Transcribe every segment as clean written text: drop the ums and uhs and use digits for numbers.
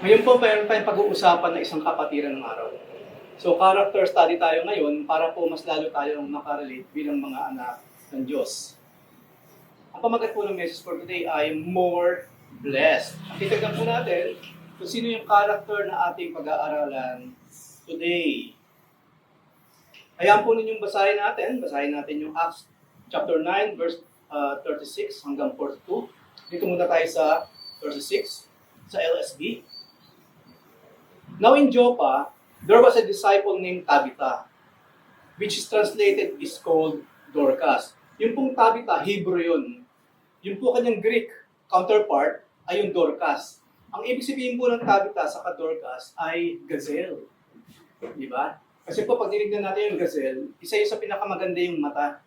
Ngayon po, mayroon tayong pag-uusapan na isang kapatiran ng araw. So, character study tayo ngayon para po mas lalo tayong makarelate bilang mga anak ng Diyos. Ang pamagat po ng message for today ay more blessed. Titignan po natin kung sino yung character na ating pag-aaralan today. Ayan po ninyong basahin natin. Basahin natin yung Acts chapter 9, verse 36 hanggang 42. Dito muna tayo sa 36, sa LSB. Now in Joppa, there was a disciple named Tabitha, which is translated is called Dorcas. Yung pong Tabitha, Hebrew yun. Yung po kanyang Greek counterpart ay yung Dorcas. Ang ibig sabihin po ng Tabitha sa Dorcas ay gazelle. Di ba? Kasi po pag tinignan natin yung gazelle, isa yung sa pinakamaganda yung mata.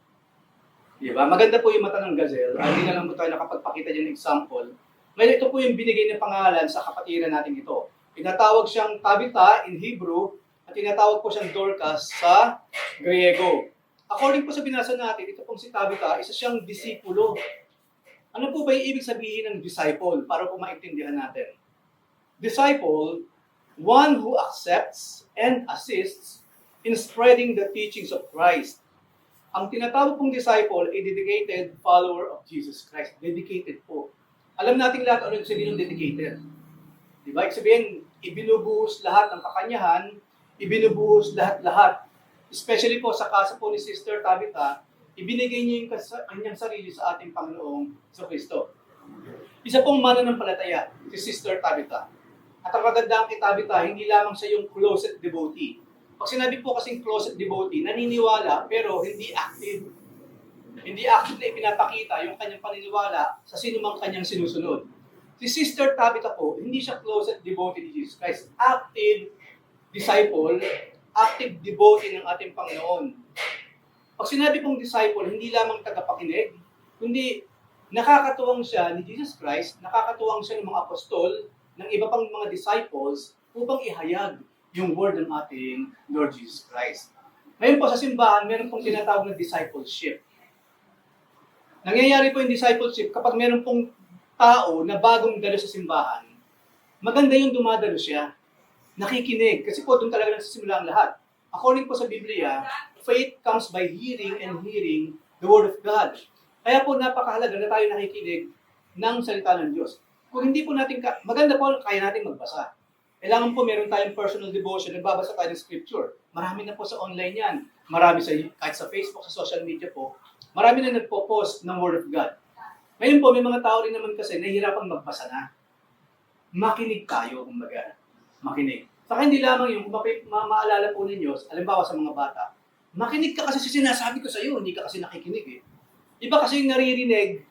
Di ba? Maganda po yung mata ng gazelle. Hindi na lang po tayo nakapagpakita dyan ng example. Ngayon ito po yung binigay na pangalan sa kapatiran natin ito. Tinatawag siyang Tabitha in Hebrew at tinatawag po siyang Dorcas sa Griego. According po sa binasa natin, ito pong si Tabitha, isa siyang disipulo. Ano po ba yung ibig sabihin ng disciple para po maintindihan natin? Disciple, one who accepts and assists in spreading the teachings of Christ. Ang tinatawag pong disciple ay dedicated follower of Jesus Christ. Dedicated po. Alam natin lahat ano yung sabihin ng dedicated. Diba? Ibig sabihin, ibinubuhos lahat ng kakanyahan, ibinubuhos lahat-lahat. Especially po sa kaso po ni Sister Tabitha, ibinigay niya yung kanyang sarili sa ating Panginoong Kristo. Isa pong mananampalataya, si Sister Tabitha. At ang kagandahan kay Tabitha, hindi lamang siya yung closet devotee. Pag sinabi po kasing closet devotee, naniniwala pero hindi active. Hindi active na ipinapakita yung kanyang paniniwala sa sinumang kanyang sinusunod. Si Sister Tabitha po, hindi siya closet devotee ni Jesus Christ. Active disciple, active devotee ng ating Panginoon. Pag sinabi pong disciple, hindi lamang tagapakinig, kundi nakakatuwang siya ni Jesus Christ, nakakatuwang siya ng mga apostol, ng iba pang mga disciples, upang ihayag yung word ng ating Lord Jesus Christ. Ngayon po sa simbahan, meron pong tinatawag na discipleship. Nangyayari po yung discipleship kapag meron pong tao na bagong dalo sa simbahan, maganda yung dumadalo siya. Nakikinig. Kasi po doon talaga nagsisimula ang lahat. According po sa Biblia, faith comes by hearing and hearing the Word of God. Kaya po napakahalaga na tayo nakikinig ng salita ng Diyos. Kung hindi po natin, maganda po kaya natin magbasa. Kailangan po meron tayong personal devotion, nagbabasa tayo ng scripture. Marami na po sa online yan. Marami kahit sa Facebook, sa social media po, marami na nagpo-post ng Word of God. Ngayon po, may mga tao rin naman kasi nahihirapan magbasa na. Makinig tayo, kumbaga. Makinig. Saka hindi lamang yung maalala po ninyo, alimbawa sa mga bata, makinig ka kasi sa sinasabi ko sa iyo, hindi ka kasi nakikinig eh. Iba kasi yung naririnig,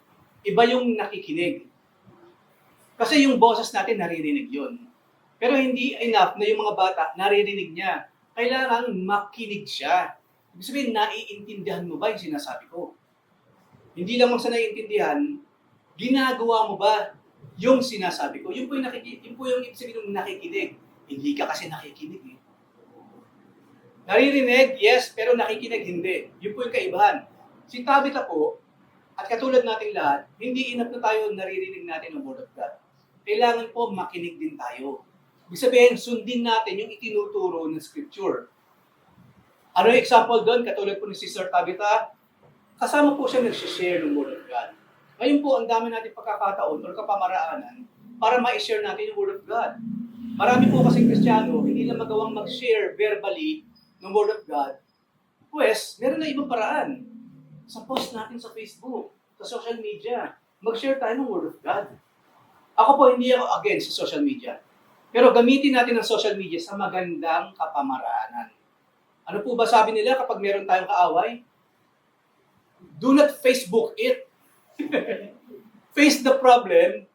iba yung nakikinig. Kasi yung boses natin naririnig yun. Pero hindi enough na yung mga bata naririnig niya. Kailangan makinig siya. Ibig sabihin, naiintindihan mo ba yung sinasabi ko? Hindi lamang sa naiintindihan, ginagawa mo ba yung sinasabi ko? Yun po yung ibig sabihin ng nakikinig. Hindi ka kasi nakikinig eh. Naririnig, yes, pero nakikinig, hindi. Yun po yung kaibahan. Si Tabitha po, at katulad nating lahat, hindi enough na tayo naririnig natin ng Word of God. Kailangan po makinig din tayo. Ibig sabihin, sundin natin yung itinuturo ng Scripture. Ano yung example doon? Katulad po ni Sister Tabitha, kasama po siya nag-share ng Word of God. Ngayon po, ang dami natin pagkakataon o kapamaraanan para ma-share natin yung Word of God. Marami po kasing Kristiyano, hindi na magawang mag-share verbally ng Word of God. Pues, meron na ibang paraan. Sa post natin sa Facebook, sa social media, mag-share tayo ng Word of God. Ako po, hindi ako against sa social media. Pero gamitin natin ang social media sa magandang kapamaraanan. Ano po ba sabi nila kapag meron tayong kaaway? Do not Facebook it. Face the problem,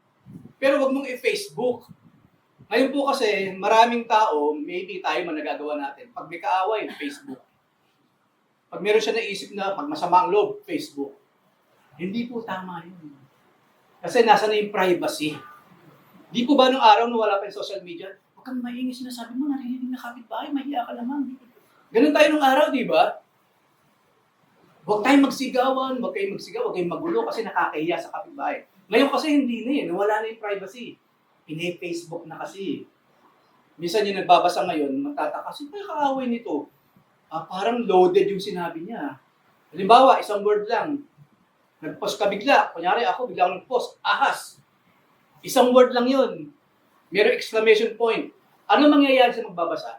pero wag mong i-Facebook. Ngayon po kasi, maraming tao, maybe tayo man nagagawa natin. Pag may kaaway, Facebook. Pag meron siya naisip na, pag masama ang loob, Facebook. Hindi po tama yun. Kasi nasa na yung privacy. Di po ba nung araw nung wala pa yung social media, huwag kang maingay sinasabi mo, narinig na kapitbahay, mahiya ka naman. Ganun tayo nung araw, di ba? Huwag tayong magsigawan, huwag kayong magulo kasi nakakahiya sa kapitbahay. Ngayon kasi hindi na eh, nawala na yung privacy. Pine-Facebook na kasi. Minsan yung nagbabasa ngayon, matataka, sino kaya kaaway nito? Parang loaded yung sinabi niya. Halimbawa, isang word lang. Nag-post ka bigla. Kunyari ako, bigla akong nag-post. Ahas. Isang word lang yun. Merong exclamation point. Ano mangyayari sa magbabasa?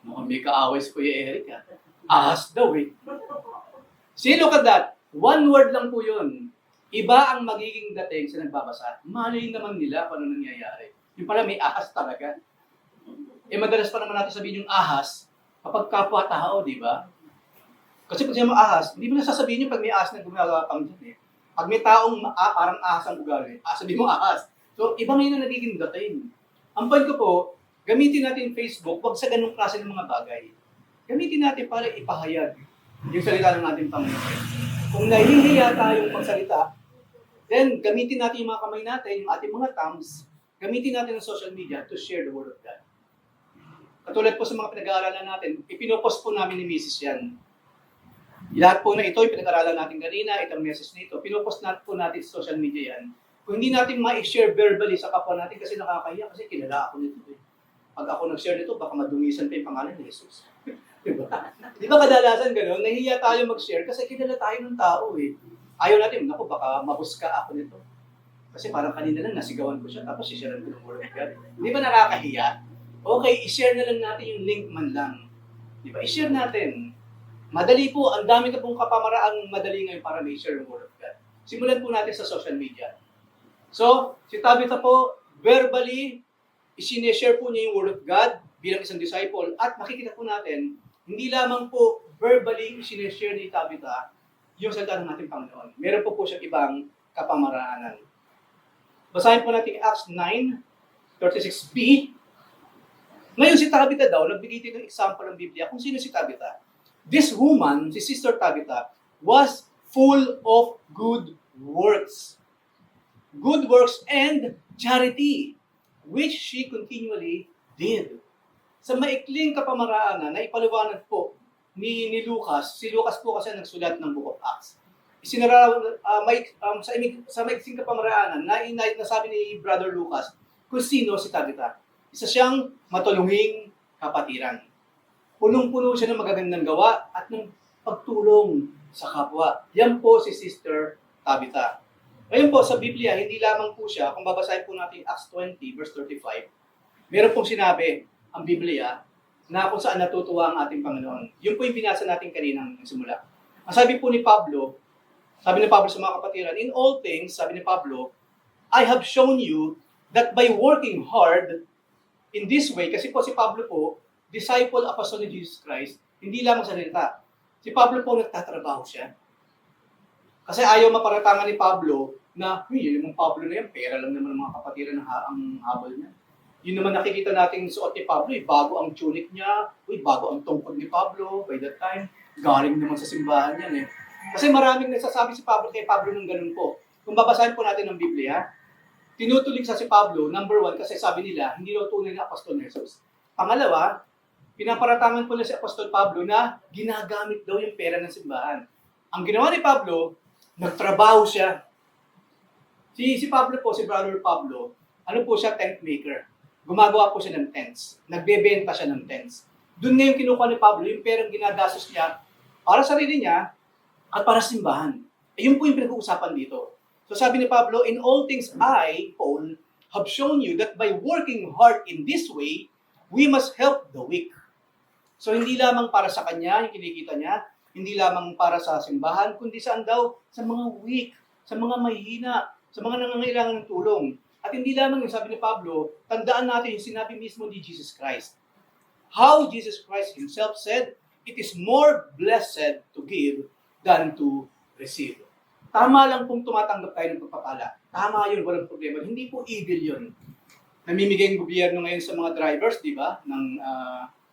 Mukhang may kaaway si Kuya Eric. Ahas daw eh. See, look at that. One word lang po yun. Iba ang magiging dating sa nagbabasa. Malay naman nila kung ano nangyayari. Yung pala may ahas talaga. Madalas pa naman natin sabihin yung ahas kapag kapwa-tao, di ba? Kasi pag siya ahas, hindi mo na sasabihin yung pag may ahas na gumagawa pang dyan eh. Pag may taong parang ahas ang ugali, sabihin mo ahas. So, iba ngayon na nagiging dating. Ang point ko po, gamitin natin Facebook, wag sa ganung klase ng mga bagay. Gamitin natin para ipahayag yung salita ng ating Panginoon. Kung nahihiya tayong pagsalita, then gamitin natin yung mga kamay natin, yung ating mga thumbs, gamitin natin ang social media to share the Word of God. Katulad po sa mga pinag-aaralan natin, ipinopost po namin ni Mrs. yan. Lahat po na ito, yung pinag-aaralan natin kanina, itong message nito, pinopost natin po natin sa social media yan. Kung hindi natin ma-share verbally sa kapwa natin kasi nakakahiya, kasi kilala ako nito eh. Pag ako nag-share nito, baka madumisan pa yung pangalan ni Jesus. Diba? Di ba kadalasan gano'n? Nahihiya tayo mag-share kasi kilala tayo ng tao eh. Ayaw natin, naku, baka mabuska ako nito. Kasi parang kanina lang nasigawan ko siya, tapos i-share ko ng Word of God. Di ba nakakahiya? Okay, i-share na lang natin yung link man lang. Di ba? I-share natin. Madali po, ang dami na pong kapamaraang madali ngayon para ma-share yung Word of God. Simulan po natin sa social media. So, si Tabitha po, verbally, isineshare po niya yung Word of God bilang isang disciple. At makikita po natin, hindi lamang po verbally isineshare ni Tabitha yung salita ng ating Panginoon. Meron po siyang ibang kapamaraanan. Basahin po natin Acts 9:36b. Ngayon si Tabitha daw, nagbigay din ng example ng Biblia kung sino si Tabitha. This woman, si Sister Tabitha, was full of good works. Good works and charity, which she continually did. Sa maikling kapamaraanan na ipaliwanag po ni Lucas, si Lucas po kasi nagsulat ng Book of Acts. Sa maikling kapamaraanan na nasabi ni Brother Lucas kung sino si Tabitha. Isa siyang matulunging kapatiran. Punong-puno siya ng magagandang gawa at ng pagtulong sa kapwa. Yan po si Sister Tabitha. Ngayon po sa Biblia, hindi lamang po siya, kung babasahin po natin Acts 20 verse 35, meron pong sinabi ang Biblia na kung saan natutuwa ang ating Panginoon. Yun po yung binasa natin kaninang simula. Ang sabi po ni Pablo, sabi ni Pablo sa mga kapatiran, in all things, sabi ni Pablo, I have shown you that by working hard in this way, kasi po si Pablo po, disciple apostle ni Jesus Christ, hindi lamang salita. Si Pablo po nagtatrabaho siya. Kasi ayaw maparatangan ni Pablo na, yun yung Pablo na yan, pera lang naman ng mga kapatiran ang habol niya. Yun naman nakikita natin suot ni Pablo, bago ang tunic niya, bago ang tungkod ni Pablo, by that time, galing naman sa simbahan yan eh. Kasi maraming nagsasabi si Pablo kay Pablo ng ganun po. Kung babasahin po natin ng Biblia, tinutulig sa si Pablo, number 1, kasi sabi nila, hindi daw tunay na apostol ni Jesus. Pangalawa, pinaparatangan po na si Apostol Pablo na ginagamit daw yung pera ng simbahan. Ang ginawa ni Pablo, nagtrabaho siya. Si Pablo po, si Brother Pablo, ano po siya, tent maker. Gumagawa po siya ng tents. Nagbebenta siya ng tents. Doon ngayon kinukuha ni Pablo yung perang ginagastos niya para sa sarili niya at para sa simbahan. Yun po yung pinag-uusapan dito. So sabi ni Pablo, in all things I, Paul, have shown you that by working hard in this way, we must help the weak. So hindi lamang para sa kanya, yung kinikita niya, hindi lamang para sa simbahan, kundi saan daw? Sa mga weak, sa mga mahihina, sa mga nangangailangan ng tulong. At hindi lamang yung sabi ni Pablo, tandaan natin yung sinabi mismo ni Jesus Christ. How Jesus Christ himself said, it is more blessed to give than to receive. Tama lang kung tumatanggap tayo ng pagpapala. Tama yun, walang problema. Hindi po evil yun. Namimigay yung gobyerno ngayon sa mga drivers, di ba? Ng,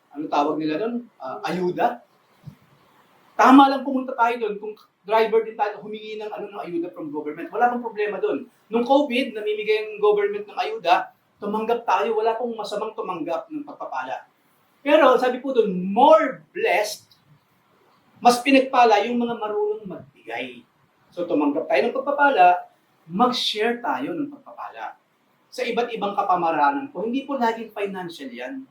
ano tawag nila doon? Ayuda. Tama lang pumunta tayo doon kung driver din tayo humingi ng ayuda from government. Wala pong problema doon. Nung COVID, namimigay ang government ng ayuda, tumanggap tayo. Wala pong masamang tumanggap ng pagpapala. Pero sabi po doon, more blessed, mas pinagpala yung mga marunong magbigay. So tumanggap tayo ng pagpapala, mag-share tayo ng pagpapala. sa iba't ibang kapamaranan po, hindi po laging financial yan.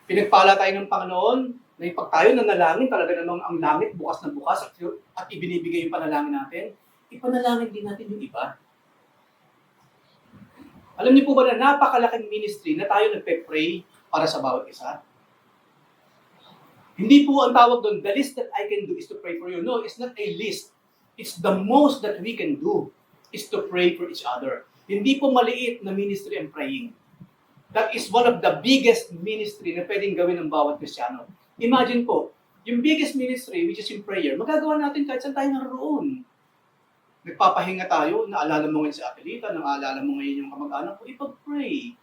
Pinagpala tayo ng Panginoon, na pag tayo nanalangin, talaga namang ang langit bukas na bukas at ibinibigay yung panalangin natin, ipanalangin din natin yung iba. Alam niyo po ba na napakalaking ministry na tayo nagpe-pray para sa bawat isa? Hindi po ang tawag doon, the least that I can do is to pray for you. No, it's not a list. It's the most that we can do is to pray for each other. Hindi po maliit na ministry ang praying. That is one of the biggest ministry na pwedeng gawin ng bawat Kristiyano. Imagine po, yung biggest ministry, which is in prayer, magagawa natin kahit saan tayo naroon. Nagpapahinga tayo, naalala mo ngayon si Atelita, naalala mo ngayon yung kamag-anak ko, ipag-pray.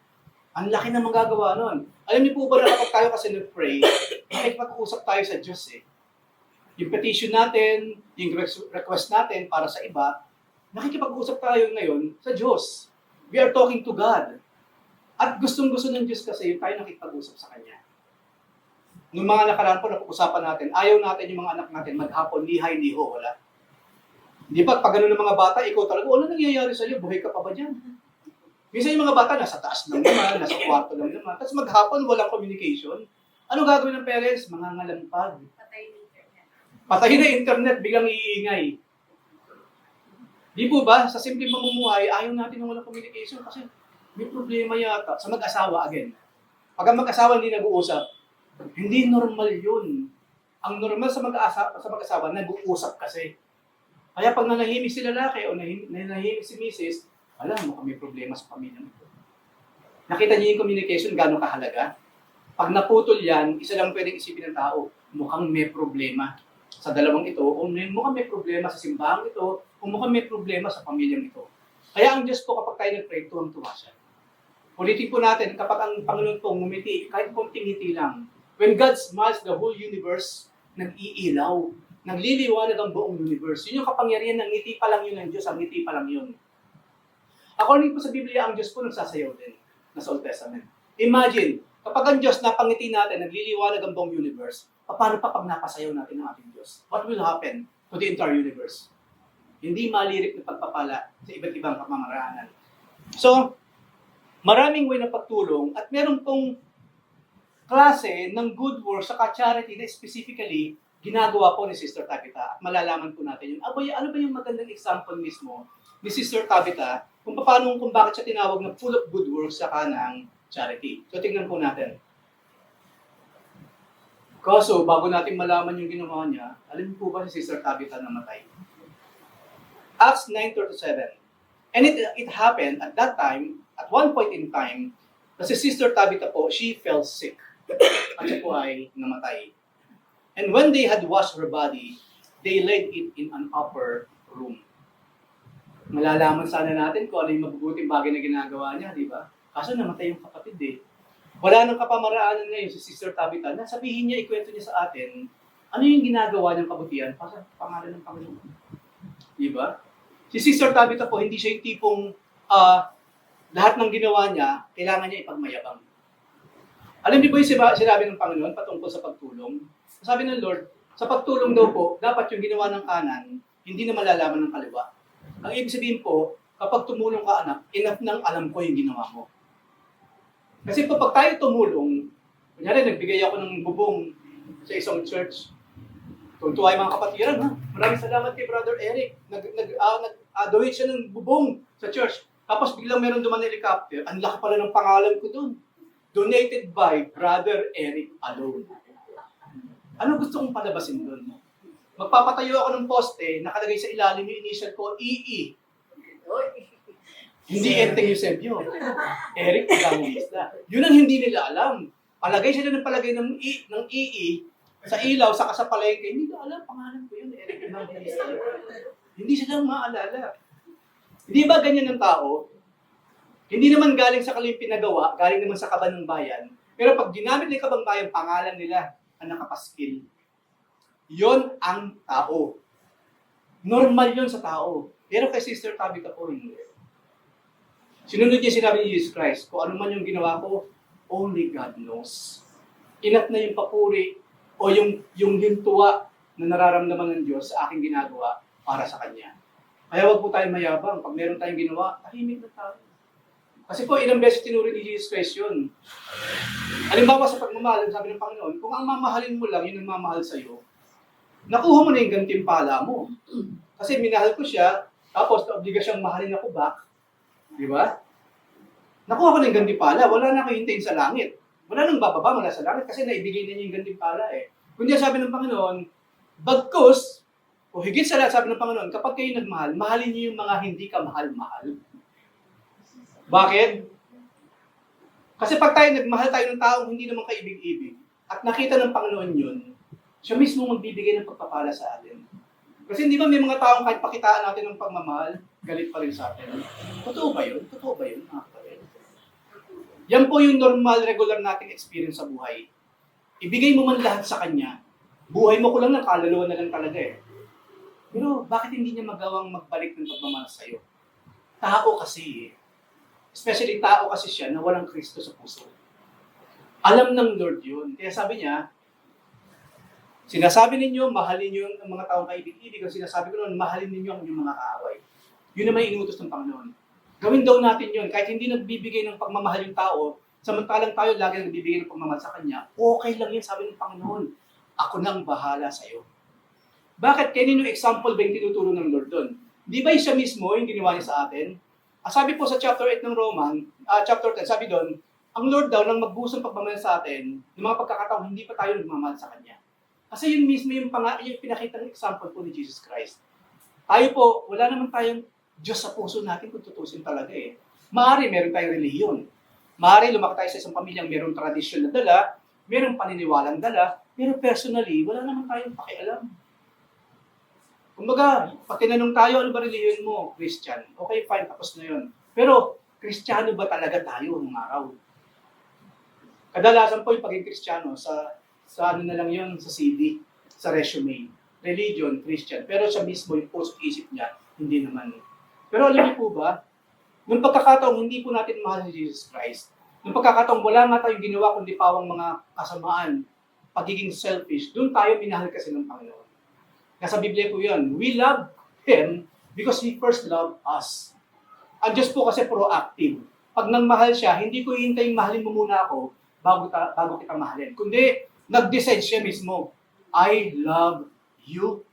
Ang laki na magagawa nun. Alam niyo po ba na kapag tayo kasi nag-pray, makikipag-usap tayo sa Diyos eh. Yung petition natin, yung request natin para sa iba, nakikipag-usap tayo ngayon sa Diyos. We are talking to God. At gustong-gusto ng Diyos kasi yung tayo nakikipag-usap sa Kanya. Noong mga nakaraan po, napag-usapan natin, ayaw natin yung mga anak natin maghapon, lihay, liho, wala. Hindi ba, pag ganun ng mga bata, ikaw talaga, ano nangyayari sa'yo? Buhay ka pa ba dyan? Minsan yung mga bata, nasa taas lang naman, nasa kwarto lang naman. Tapos maghapon, walang communication. Ano gagawin ng parents? Mga ngalampag. Patay na internet, biglang iingay. Di po ba, sa simpleng mamumuhay, ayaw natin ng walang communication kasi may problema yata. Sa mag-asawa, again. Pag ang mag-asawa hindi nag-uusap, hindi normal yun. Ang normal sa mag-asawa, nag-uusap kasi. Kaya pag nanahimik si lalaki o nanahimik si misis, alam mo, may problema sa pamilya mo. Nakita niyo yung communication, gano'ng kahalaga? Pag naputol yan, isa lang pwedeng isipin ng tao, mukhang may problema sa dalawang ito, o mukhang may problema sa simbahan ito, o mukhang may problema sa pamilyang ito. Kaya ang Diyos po, kapag tayo nag-pray, tuwang-tuwa siya. Ulitin po natin, kapag ang Panginoon po ngumiti, kahit konting ngiti lang, when God smiles, the whole universe nag-iilaw, nagliliwanag ang buong universe. Yun yung kapangyarihan ng ngiti pa lang yun ng Diyos, ang ngiti pa lang yun. According po sa Biblia, ang Diyos po nagsasayaw din na sa Old Testament. Imagine, kapag ang Diyos napangiti natin, nagliliwanag ang buong universe, paano pa pag napasayaw natin ang ating Diyos? What will happen to the entire universe? Hindi malirik na pagpapala sa iba't ibang pamamaraanan. So, maraming way ng pagtulong at meron pong klase ng good works sa charity na specifically ginagawa po ni Sister Tabitha. At malalaman po natin yun. Ano ba yung magandang example mismo ni Sister Tabitha kung bakit siya tinawag na full of good works sa kanang charity. So tingnan po natin. Kaso, bago natin malaman yung ginawa niya, alam niyo po ba si Sister Tabitha namatay? Acts 9:37. And it happened at that time, at one point in time, na si Sister Tabitha po, she fell sick. At siya po ay namatay. And when they had washed her body, they laid it in an upper room. Malalaman sana natin kung ano yung mabubuting bagay na ginagawa niya, di ba? Kaso namatay yung kapatid eh. Wala nang kapamaraanan ngayon si Sister Tabitha na sabihin niya, ikwento niya sa atin, ano yung ginagawa niyang kabutihan para sa pangalan ng Panginoon. Di ba? Si Sister Tabitha po, hindi siya yung tipong lahat ng ginawa niya, kailangan niya ipagmayabang. Alam niyo po yung sinabi ng Panginoon patungkol sa pagtulong? Sabi ng Lord, sa pagtulong daw po, dapat yung ginawa ng kanan, hindi na malalaman ng kaliwa. Ang ibig sabihin po, kapag tumulong ka anak, enough nang alam ko yung ginawa mo. Kasi pag tayo tumulong, kunyari nagbigay ako ng bubong sa isang church, tuntuwa yung mga kapatiran, ha? Maraming salamat kay Brother Eric. Nag-donate siya ng bubong sa church. Tapos biglang meron duman na helicopter, ang laki pala ng pangalan ko doon. Donated by Brother Eric alone. Ano gusto kong palabasin doon? Magpapatayo ako ng poste, nakalagay sa ilalim yung initial ko, EE. Hindi Enteng Eusebio. Eric Evangelista. Yun ang hindi nila alam. Palagay sila ng palagay ng EE sa ilaw, sa kasapalengke. Hindi nila alam, pangalan ko yun, Eric Evangelista. Hindi sila maalala. Hindi ba ganyan ng tao? Hindi naman galing sa kanilang pinagawa, galing naman sa kaban ng bayan. Pero pag ginamit ng kabang bayan, pangalan nila ang nakapaskil. Yon ang tao. Normal yon sa tao. Pero kay Sister Tabitha po, hindi. Sinunod niya sinabi ni Jesus Christ, kung ano man yung ginawa ko, only God knows. Enough na yung papuri o yung tuwa na nararamdaman ng Diyos sa aking ginagawa para sa Kanya. Kaya wag po tayong mayabang. Pag meron tayong ginawa, tahimik na tayo. Kasi po, ilang beses tinuro ni Jesus Christ yun. Halimbawa sa pagmamahal, sabi ng Panginoon, kung ang mamahalin mo lang, yun ang mamahal sa'yo, nakuha mo na yung gantimpala mo. Kasi minahal ko siya, tapos na obligasyong mahalin ako back. Di ba? Nakuha ko na yung gantimpala, wala na ako hintayin sa langit. Wala nang bababa mula sa langit kasi naibigay na niya yung gantimpala eh. Kundi sabi ng Panginoon, bagkus, o higit sa lahat sabi ng Panginoon, kapag kayo nagmahal, mahalin niyo yung mga hindi ka mahal-mahal. Bakit? Kasi pag tayo nagmahal tayo ng taong hindi naman kaibig-ibig, at nakita ng Panginoon yun, siya mismo magbibigay ng pagpapala sa atin. Kasi hindi ba may mga taong kahit pakitaan natin ng pagmamahal, galit pa rin sa atin? Totoo ba yun? Totoo ba yun, mga kapatid? Yan po yung normal, regular nating experience sa buhay. Ibigay mo man lahat sa Kanya, buhay mo ko lang ng kaluluwa na lang talaga eh. Pero bakit hindi niya magawang magbalik ng pagmamahal sa'yo? Tao kasi eh. Especially tao kasi siya na walang Kristo sa puso. Alam ng Lord yun. Kaya sabi niya, sinasabi ninyo, mahalin niyo ang mga taong kaibig-ibig. Ang sinasabi ko noon, mahalin ninyo ang inyong mga kaaway. Yun naman yung inutos ng Panginoon. Gawin daw natin yun. Kahit hindi nagbibigay ng pagmamahal yung tao, samantalang tayo lagi nagbibigay ng pagmamahal sa Kanya, okay lang yan, sabi ng Panginoon. Ako nang bahala sa'yo. Bakit? Kanino example ba yung tinuturo ng Lord doon? Di ba siya mismo yung ginawa niya sa atin? Sabi po sa chapter 8 ng chapter 10, sabi doon, ang Lord daw nang magbuhos ng pagmamahal sa atin, ng mga pagkakataong hindi pa tayo nagmamahal sa Kanya. Kasi yun mismo yung pinakita ng example po ni Jesus Christ. Tayo po, wala naman tayong Diyos sa puso natin kung tutusin talaga eh. Maaari meron tayong relihiyon. Maaari lumaki tayo sa isang pamilyang merong tradisyon na dala, merong paniniwalang dala, pero personally, wala naman tayong pakialam. Kumbaga, pag tinanong tayo, ano ba relihiyon mo? Christian. Okay, fine, tapos na yun. Pero, Kristiyano ba talaga tayo ng araw? Kadalasan po yung pagiging Kristiyano, sa ano na lang yun, sa CV, sa resume. Religion, Christian. Pero siya mismo, yung puso-isip niya, hindi naman. Pero alam niyo po ba, nung pagkakataong hindi po natin mahal si Jesus Christ, nung pagkakataong wala nga tayong ginawa kundi pawang mga kasamaan, pagiging selfish, doon tayo minahal kasi ng Panginoon. Nasa Biblia po yun. We love Him because He first loved us. Ang Diyos po kasi proactive. Pag nang mahal siya, hindi ko hihintayin mahalin mo muna ako bago kita mahalin. Kundi, nag-decide siya mismo, I love you.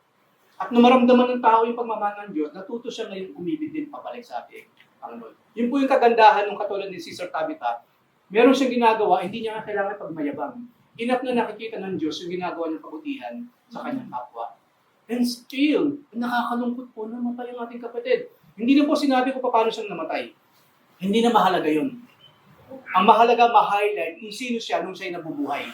At nung maramdaman ng tao yung pagmamahal ng Diyos, natuto siya ngayon umibig din pabalik sa ating Panginoon. Yun po yung kagandahan ng katulad ni Sister Tabitha. Meron siyang ginagawa, hindi niya kailangan pagmayabang. Enough na nakikita ng Diyos yung ginagawa niyang kabutihan sa kanyang kapwa. And still, nakakalungkot po na namatay ang ating kapatid. Hindi na po sinabi ko paano siyang namatay. Hindi na mahalaga yun. Ang mahalaga, ma-highlight kung sino siya nung siya'y nabubuhay.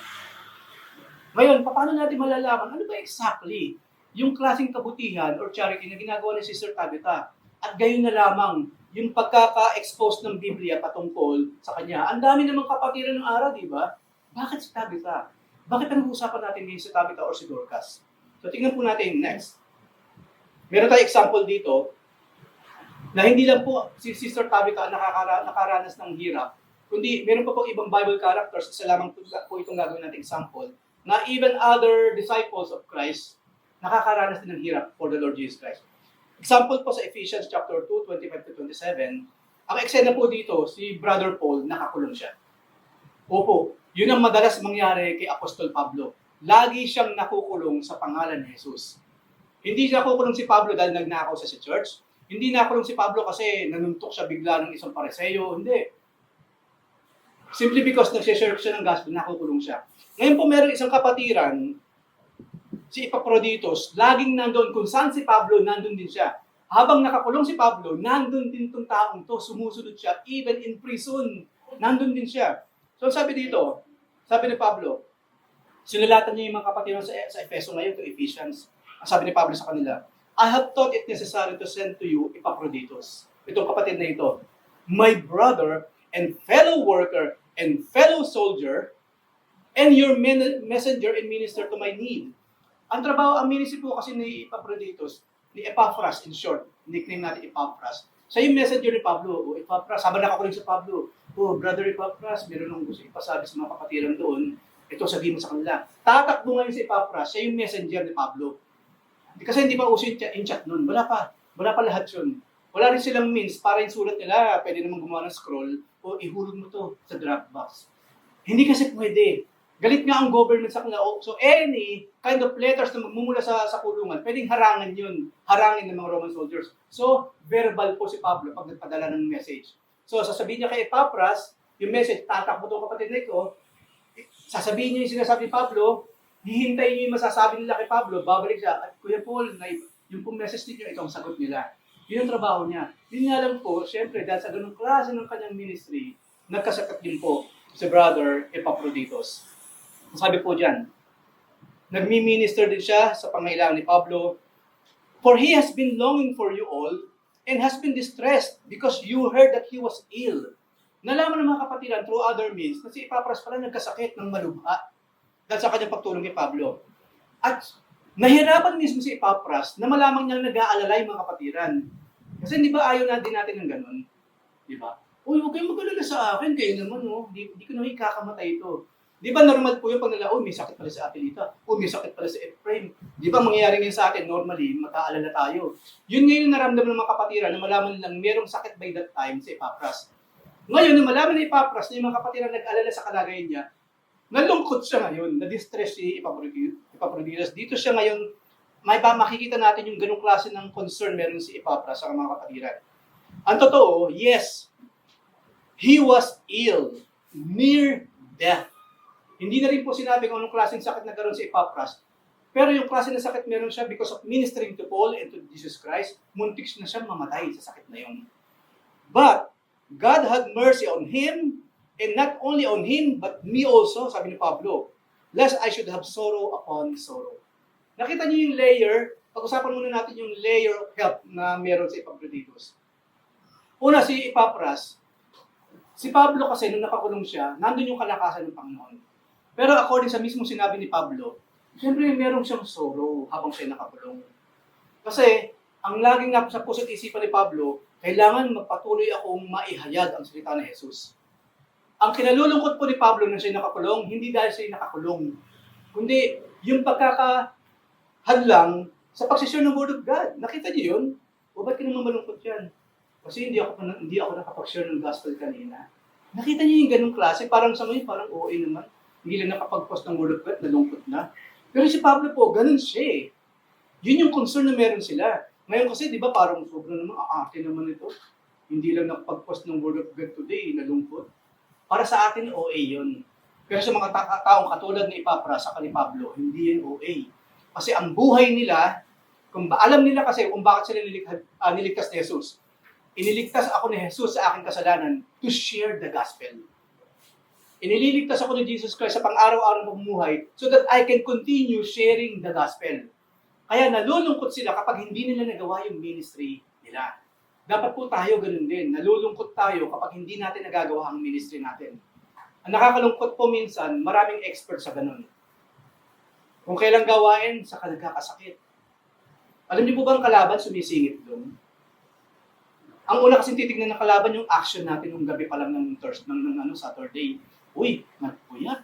Ngayon, paano natin malalaman? Ano ba exactly yung klaseng kabutihan or charity na ginagawa ni Sister Tabitha? At gayon na lamang, yung pagkaka-expose ng Biblia patungkol sa kanya. Ang dami namang kapatiran ng araw, di ba? Bakit si Tabitha? Bakit pinag-uusapan natin ngayon si Tabitha or si Dorcas? So, tingnan po natin next. Meron tayong example dito na hindi lang po si Sister Tabitha nakaranas ng hirap, kundi meron pa pong ibang Bible characters, isa lamang po itong gagawin natin example, na even other disciples of Christ nakakaranas din ng hirap for the Lord Jesus Christ. Example po sa Ephesians chapter 2, 25-27, ang eksena po dito, si Brother Paul, nakakulong siya. Opo, yun ang madalas mangyari kay Apostol Pablo. Lagi siyang nakukulong sa pangalan ni Jesus. Hindi nakukulong si Pablo dahil nagnakaw siya sa church. Hindi nakulong si Pablo kasi nanuntok siya bigla ng isang pareseyo. Hindi. Simply because nag-share siya ng gospel, nakukulong siya. Ngayon po meron isang kapatiran, si Epaphroditus, laging nandun. Kung saan si Pablo, nandun din siya. Habang nakakulong si Pablo, nandun din itong taong to, sumusunod siya. Even in prison, nandun din siya. So sabi dito, sabi ni Pablo, sinulatan niya yung mga kapatiran sa Efeso ngayon, to Ephesians. Ang sabi ni Pablo sa kanila, I have thought it necessary to send to you Epaphroditus. Itong kapatid na ito, my brother and fellow worker and fellow soldier and your messenger and minister to my need. Ang trabaho, ang ministry po kasi ni Epaphroditus, ni Epaphras in short, nickname natin Epaphras. Siya yung messenger ni Pablo. Epaphras, habang nakakuling sa Pablo, brother Epaphras, meron nang gusto ipasabi sa mga kapatiran doon, ito sabihin mo sa kanila. Tatakbo ngayon si Epaphras, siya yung messenger ni Pablo. Kasi hindi pa uso yung chat nun. Wala pa lahat yun. Wala rin silang means para yung sulat nila, pwede naman gumawa ng scroll, o ihulog mo to sa drug box. Hindi kasi pwede. Galit nga ang government sa kanila. So any kind of letters na magmumula sa kulungan, pwedeng harangan yun. Harangin ng mga Roman soldiers. So, verbal po si Pablo pag nagpadala ng message. So, sasabihin niya kay Epapras, yung message, tatakbo itong kapatid na ito, sasabihin niya yung sinasabi ni Pablo, hihintayin niyo yung masasabi nila kay Pablo, babalik siya, at Kuya Paul, yung pong message niyo, ito ang sagot nila. Yun ang trabaho niya. Yun nga lang po, syempre, dahil sa ganung klase ng kanyang ministry, nagkasakit din po si Brother Epaphroditus. Sabi po dyan, nagmi-minister din siya sa pangailangan ni Pablo, for he has been longing for you all and has been distressed because you heard that he was ill. Nalaman ng mga kapatiran through other means na si Epapras pala nagkasakit ng malubha dahil sa kanyang pagtulong kay Pablo. At nahirapan mismo si Epapras na malamang niyang nag-aalala yung mga kapatiran. Kasi di ba ayaw na din natin ng ganun? Di ba? Uy, huwag kayong mag-alala sa akin, kayo naman, oh. Di ko naman ikakamatay ito. Di ba normal po yung pag nila, may sakit pala si Apelita, may sakit pala si Ephraim. Di ba mangyayari ngayon sa atin, normally, mag-aalala tayo. Yun ngayon yung naramdaman ng mga kapatiran na malaman nilang merong sakit by that time si Epapras. Ngayon, nung malaman ni Epapras na yung mga kapatiran nag-alala sa kalagayan niya, nalungkot siya ngayon, na-distress si Epaphroditus. Dito siya ngayon, makikita natin yung ganung klase ng concern meron si Epapras sa mga kapatiran. Ang totoo, yes, he was ill, near death. Hindi na rin po sinabi kung anong klaseng sakit nagkaroon si Epapras. Pero yung klase ng sakit meron siya because of ministering to Paul and to Jesus Christ, muntik na siya mamatay sa sakit na yun. But, God had mercy on him, and not only on him, but me also, sabi ni Pablo, lest I should have sorrow upon sorrow. Nakita niyo yung layer, pag-usapan muna natin yung layer of help na meron si Epaphroditus. Una, si Epapras, si Pablo kasi nung nakakulong siya, nandun yung kalakasan ng Panginoon. Pero according sa mismong sinabi ni Pablo, siyempre meron siyang sorrow habang siya nakakulong. Kasi, ang laging sa puso't isipan ni Pablo, kailangan magpatuloy akong maihayag ang salita ni Jesus. Ang kinalulungkot po ni Pablo na siya nakakulong, hindi dahil siya nakakulong, kundi yung pagkakahadlang sa pagsishare ng Word of God. Nakita niyo yun? O ba't ka naman malungkot yan? Kasi hindi ako nakapag-share ng gospel kanina. Nakita niyo yung ganung klase? Parang sa ngayon, parang OA naman. Hindi lang nakapag-post ng Word of God, nalungkot na. Pero si Pablo po, ganun siya eh. Yun yung concern na meron sila. Ngayon kasi, di ba, parang sobrang naman, akin naman ito. Hindi lang nakapag-post ng Word of God today, nalungkot. Para sa atin, OA yun. Pero sa mga taong katulad ni Epapras sa ni Pablo, hindi yun OA. Kasi ang buhay nila, alam nila kasi kung bakit sila niligtas ni Jesus. Iniligtas ako ni Jesus sa aking kasalanan to share the gospel. Inililigtas ako ni Jesus Christ sa pang-araw-araw ng pamumuhay so that I can continue sharing the gospel. Kaya nalulungkot sila kapag hindi nila nagawa yung ministry nila. Dapat po tayo ganun din. Nalulungkot tayo kapag hindi natin nagagawa ang ministry natin. Ang nakakalungkot po minsan, maraming expert sa ganun. Kung kailang gawain, saka nagkakasakit. Alam niyo po ba ang kalaban sumisingit doon? Ang una kasing titignan ng kalaban yung action natin nung gabi pa lang ng Saturday. Uy, nagpuyat.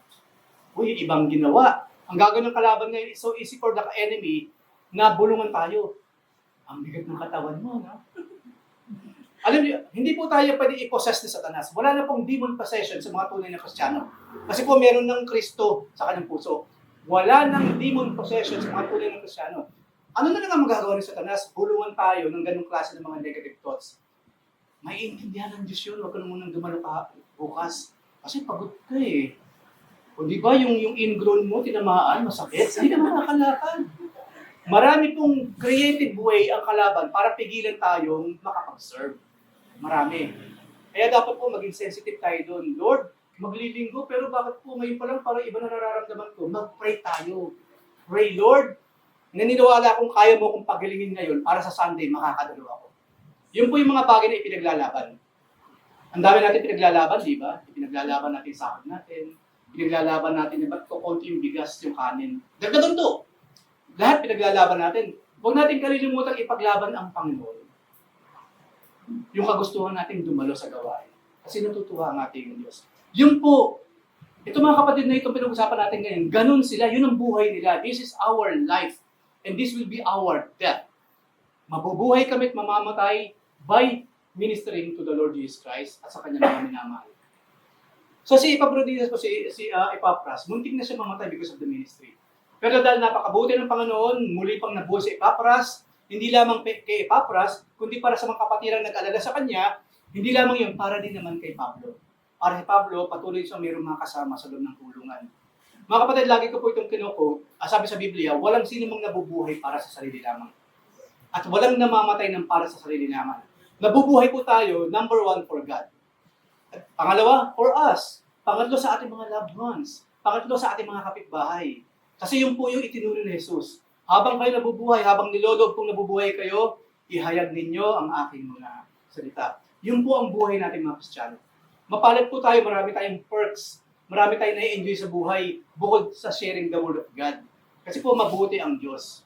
Uy, ibang ginawa. Ang gagawin ng kalaban ngayon is so easy for the enemy na bulungan tayo. Ang bigat ng katawan mo, no? Alam niyo, hindi po tayo pwede i-possess ni Satanas. Wala na pong demon possession sa mga tunay na Kristiyano. Kasi po meron ng Kristo sa kanyang puso. Wala ng demon possession sa mga tunay na Kristiyano. Ano na lang ang magagawa ni Satanas? Bulungan tayo ng ganung klase ng mga negative thoughts. May intindihan ng Diyos yun. Huwag ka naman dumalo ka bukas. Kasi pagod ka eh. O di ba yung ingrown mo, tinamaan, masakit, hindi ka makakalakad. Marami pong creative way ang kalaban para pigilan tayong makapag-serve. Marami. Kaya dapat po maging sensitive tayo doon. Lord, maglilinggo, pero bakit po ngayon pa lang parang iba na nararamdaman ko? Mag-pray tayo. Pray, Lord. Naniniwala akong kaya mo kong pagalingin ngayon para sa Sunday makakadalo ako. Yun po yung mga bagay na ipinaglalaban. Ang dami natin pinaglalaban, di ba? Ipinaglalaban natin sahod natin. Pinaglalaban natin, ba't ko konti yung bigas, yung kanin. Dagdagan to. Lahat pinaglalaban natin. Huwag natin kalilimutan ipaglaban ang Panginoon. Yung kagustuhan natin dumalo sa gawain. Kasi natutuwa ang ating Diyos. Yun po, ito mga kapatid na itong pinag-usapan natin ngayon, ganun sila, yun ang buhay nila. This is our life. And this will be our death. Mabubuhay kami at mamamatay by ministering to the Lord Jesus Christ at sa kanyang mga minamahal. So si Epaphroditus po, si Epaphras, muntik na siya mamatay because of the ministry. Pero dahil napakabuti ng Panginoon, muli pang nabuhay si Epaphras, hindi lamang kay Epaphras, kundi para sa mga kapatirang nag-alala sa kanya, hindi lamang yun, para din naman kay Pablo. Para kay Pablo, patuloy siyang mayroong mga kasama sa loob ng kulungan. Mga kapatid, lagi ko po itong kino-quote, sabi sa Biblia, walang sino mang nabubuhay para sa sarili lamang. At walang namamatay ng para sa sarili lamang. Nabubuhay po tayo, number one, for God. At pangalawa, for us. Pangatlo, sa ating mga loved ones. Pangatlo, sa ating mga kapitbahay. Kasi yun po yung itinuro ni Jesus. Habang kayo nabubuhay, habang nilolob kung nabubuhay kayo, ihayag ninyo ang aking mga salita. Yun po ang buhay natin mga Kristiyano. Mapalad po tayo, marami tayong perks. Marami tayong nai-enjoy sa buhay bukod sa sharing the Word of God. Kasi po mabuti ang Diyos.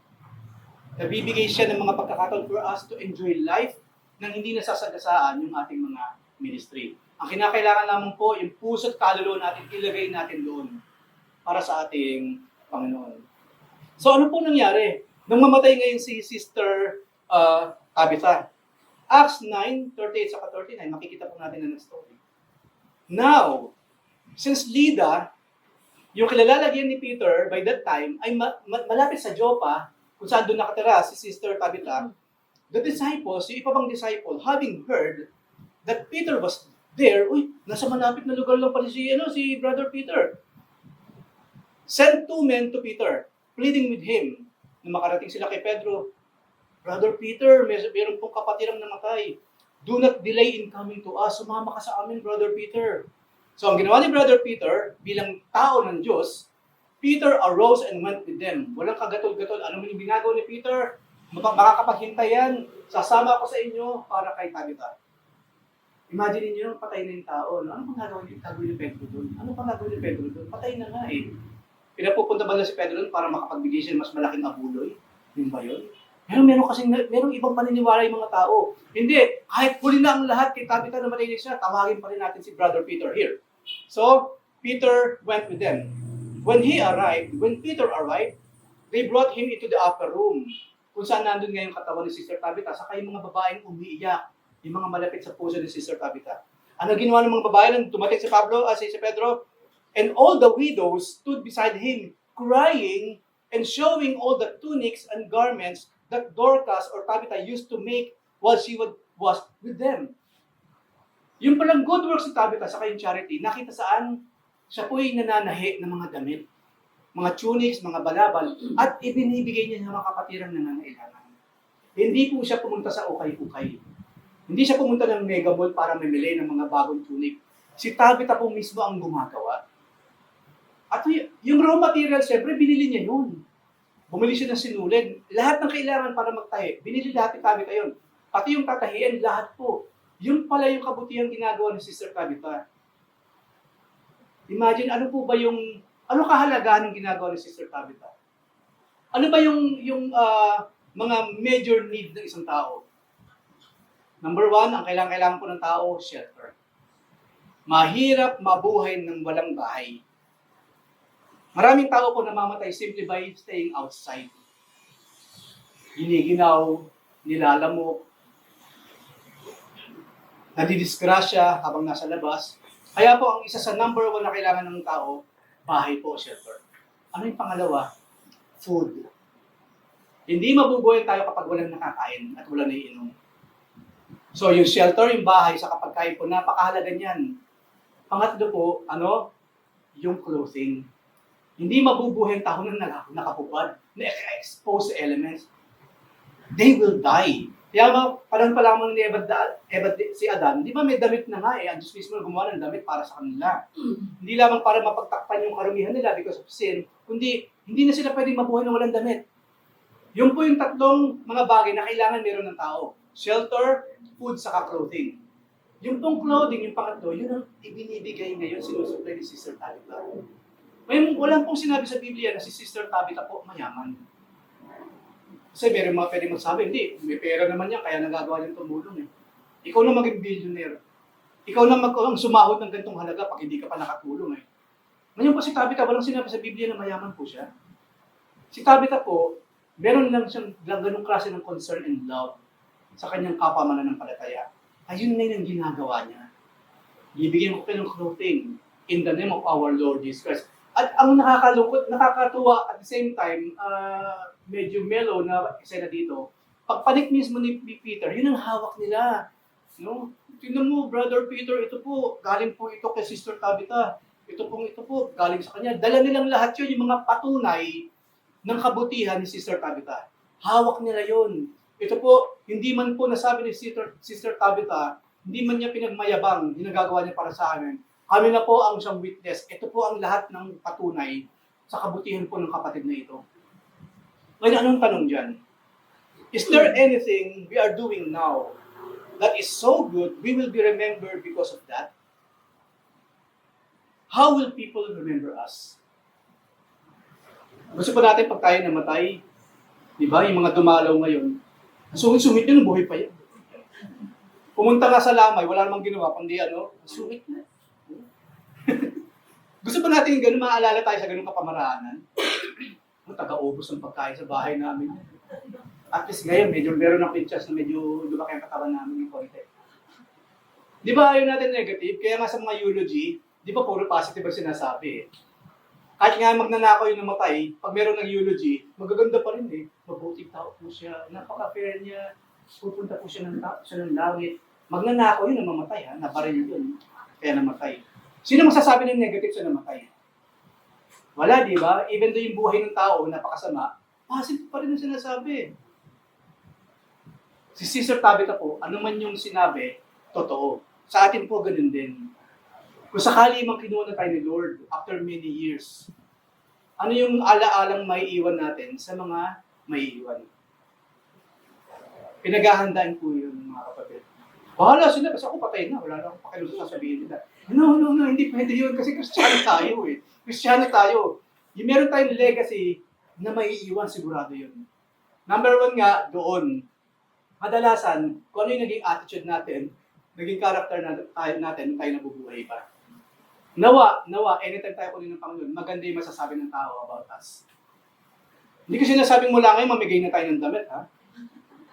Nabibigay siya ng mga pagkakataon for us to enjoy life nang hindi nasasagasaan yung ating mga ministry. Ang kinakailangan lamang po, yung puso at kaluluwa natin, ilagay natin doon para sa ating Panginoon. So ano po nangyari? Nung mamatay ngayon si Sister Tabitha, Acts 9:38 sa 39, makikita po natin ang story. Now, since Lydda, yung kilalalagyan ni Peter by that time, ay malapit sa Joppa, kung saan doon nakatira si Sister Tabitha, the disciples, yung iba pang disciple, having heard that Peter was there, nasa malapit na lugar lang pala si Brother Peter. Sent two men to Peter, pleading with him. Nung makarating sila kay Pedro, Brother Peter, meron pong kapatirang namatay. Do not delay in coming to us. Sumama ka sa amin, Brother Peter. So ang ginawa ni Brother Peter, bilang tao ng Diyos, Peter arose and went with them. Walang kagatol-gatol. Ano man yung ginagawa ni Peter? Makakapaghintay yan. Sasama ako sa inyo para kay Tabitha. Imagine niyo, patay na yung tao. No? Ano pang gagawin ni Pedro doon? Ano pang gagawin ni Pedro doon? Patay na nga eh. Pinapupunta ba na si Pedro doon para makapagbigay siya ng mas malaking abuloy? Yun ba yun? Merong ibang paniniwala yung mga tao. Hindi, kahit huli na ang lahat kay Tabitha na malinis siya, tawagin pa rin natin si Brother Peter here. So, Peter went with them. When Peter arrived, they brought him into the upper room, kung saan nandun nga yung katawan ni Sister Tabitha, saka yung mga babaeng umiiyak, yung mga malapit sa puso ni Sister Tabitha. Ano ginawa ng mga babae nang tumating si Pedro? And all the widows stood beside him, crying and showing all the tunics and garments that Dorcas or Tabitha used to make while she was with them. Yung palang good works ni Tabitha sa kayong charity, nakita saan? Siya po yung nananahi ng mga damit, mga tunics, mga balabal, at ibinibigay niya ng mga kapatirang nangangailangan. Hindi po siya pumunta sa ukay-ukay. Hindi siya pumunta ng Mega Mall para mamili ng mga bagong tunic. Si Tabitha po mismo ang gumagawa. At yung raw material, siyempre, binili niya yun. Bumili siya ng sinulid. Lahat ng kailangan para magtahi, binili lahat ni Tabitha yun. Pati yung tatahian, lahat po. Yun pala yung kabutihang ginagawa ni Sister Tabitha. Imagine, ano kahalagahan ng ginagawa ni Sister Tabitha? Ano ba yung mga major need ng isang tao? Number one, ang kailangan po ng tao, shelter. Mahirap mabuhay ng walang bahay. Maraming tao po namamatay simply by staying outside. Giniginaw, nilalamok, nadidisgrasya habang nasa labas. Kaya po, ang isa sa number one na kailangan ng tao, bahay po, shelter. Ano yung pangalawa? Food. Hindi mabubuhay tayo kapag walang nakakain at walang naiinom. So, yung shelter, yung bahay, sa kapagkain po, napakahalaga niyan. Pangatlo po, yung clothing. Hindi mabubuhay ang tao na nakapupad, na exposed sa elements. They will die. Kaya parang pa lamang ni si Adan, di ba may damit na nga ang Diyos mismo gumawa ng damit para sa kanila. Hindi lamang para mapagtakpan yung karumihan nila because of sin, kundi hindi na sila pwedeng mabuhay ng walang damit. Yun po yung tatlong mga bagay na kailangan meron ng tao. Shelter, food, saka clothing. Yung pong clothing, yung pangatlo, yun ang ibinibigay ngayon, sinusupply ni Sister Tabitha. Ngayon, walang pong sinabi sa Biblia na si Sister Tabitha po mayaman. Kasi meron mga pwede magsabi, hindi, may pera naman yan, kaya nagagawa niyang tumulong eh. Ikaw na maging billionaire. Ikaw na ang sumahod ng ganitong halaga pag hindi ka pa nakatulong eh. Ngayon po si Tabitha, walang sinabi sa Biblia na mayaman po siya. Si Tabitha po, meron lang siyang ganung klase ng concern and love sa kanyang kapwa mananampalataya. Ayun na yung ginagawa niya. Bibigyan ko kayo ng clothing in the name of our Lord Jesus Christ. At ang nakakalungkot, nakakatuwa at the same time, medyo mellow na eksena dito, pagpanik mismo ni Peter, yun ang hawak nila. No? Tingnan mo, Brother Peter, ito po, galing po ito kay Sister Tabitha. Ito po, galing sa kanya. Dala nilang lahat yun, yung mga patunay ng kabutihan ni Sister Tabitha. Hawak nila yun. Ito po, hindi man po nasabi ni Sister Tabitha, hindi man niya pinagmayabang, ginagawa niya para sa amin. Kami na po ang siyang witness. Ito po ang lahat ng patunay sa kabutihan po ng kapatid na ito. Ngayon, anong tanong dyan? Is there anything we are doing now that is so good, we will be remembered because of that? How will people remember us? Gusto pa natin pag tayo namatay, di ba, yung mga dumalaw ngayon, sungit-sungit yun, buhay pa yan. Pumunta nga sa lamay, wala namang ginawa, kundi sungit na. Gusto pa natin yung gano'n, maaalala tayo sa gano'ng kapamaraanan? Taga-ubos ng pagkain sa bahay namin. At least ngayon, medyo meron ng pinchas na medyo lumaki ang katawan namin ng konti. Di ba ayaw natin negative? Kaya nga sa mga eulogy, di ba puro positive ang sinasabi eh. Kahit nga magnanakaw yung namatay, pag meron ng eulogy, magaganda pa rin eh. Mabuting tao po siya, napaka-fair niya, pupunta po siya ng langit. Magnanakaw yun ang mamatay ha, nabaril yun, kaya namatay. Sino masasabi ng negative sa namatay? Wala, di ba? Even though yung buhay ng tao, napakasama, positive pa rin ang sinasabi. Si Sister Tabitha po, ano man yung sinabi, totoo. Sa atin po, ganun din. Kung sakali mang kinuha na tayo ni Lord after many years, ano yung ala-alang may iwan natin sa mga may iwan? Pinaghahandaan po yun, mga kapatid. Bahala sila, kasi ako patay na, wala na akong pakialam sa sasabihin nila. No, hindi pwede yun, kasi Kristiyano tayo eh. Kristiyano tayo. Yung meron tayong legacy na may iwan, sigurado yun. Number 1 nga, doon. Kadalasan, kung ano yung naging attitude natin, naging character natin, tayo nabubuhay pa. Nawa, anytime tayo kunin ng Panginoon, maganda yung masasabi ng tao about us. Hindi ko sinasabing mula ngayon, mamigay na tayo ng damit, ha?